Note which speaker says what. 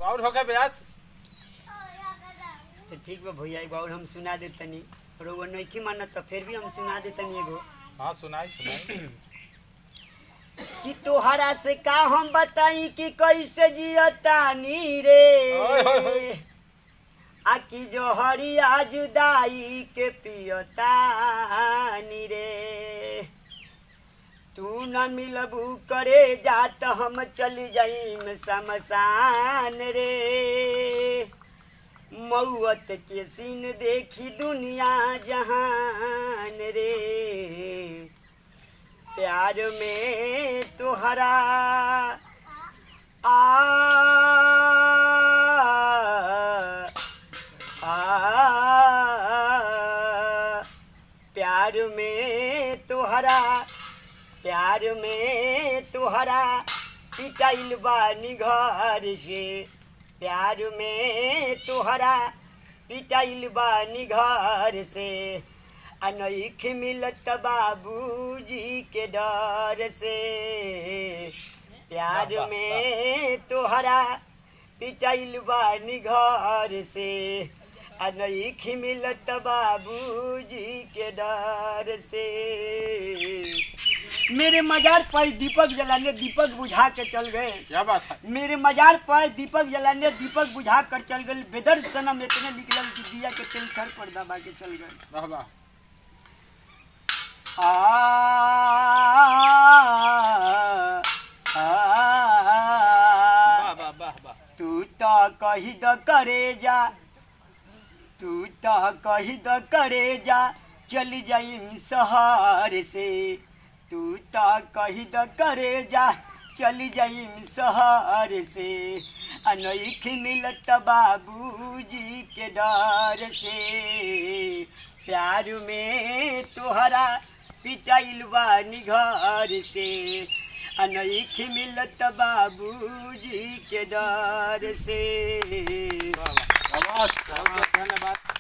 Speaker 1: और हो गया ब्यास।
Speaker 2: तो ठीक बा भैया, एगो और हम सुना देतनी। और वो नहीं मानत तो फिर भी हम सुना देतनी एगो।
Speaker 1: हाँ सुनाई सुनाई।
Speaker 2: कि तोहरा से का हम बताई कि कैसे जियतानी रे, आ कि जो हरिया जुदाई के पियतानी रे। तू न मिलबू करे जात हम चल जाइम शमशान रे। मौत के सीन देखी दुनिया जहान रे। प्यार में तोहरा आ प्यार में तोहरा पिटाइल बानी घर से। प्यार में तोहरा पिटाइल बानी घर से। अनैख मिलत बाबूजी के डर से। प्यार में तोहरा पिटाइल बानी घर से। अनैख मिलत बाबूजी के डर से। मेरे मजार पर दीपक जलाने दीपक बुझा के चल गए।
Speaker 1: क्या बात है?
Speaker 2: मेरे मजार पर दीपक जलाने दीपक बुझा कर चल गए। बेदर सनम इतने निकलल कि दिया के तेल सर पर दबा के चल गए।
Speaker 1: वाह वाह।
Speaker 2: तू तो कही द करे जा चल जाई शहर से। तू तो कही द करे जा चल जाई शहर से। अनैख मिलत बाबूजी के डर से। प्यार में तोहरा पिटाइल बानी घर से। अनैख मिलत बाबूजी के डर से।
Speaker 1: धन्यवाद।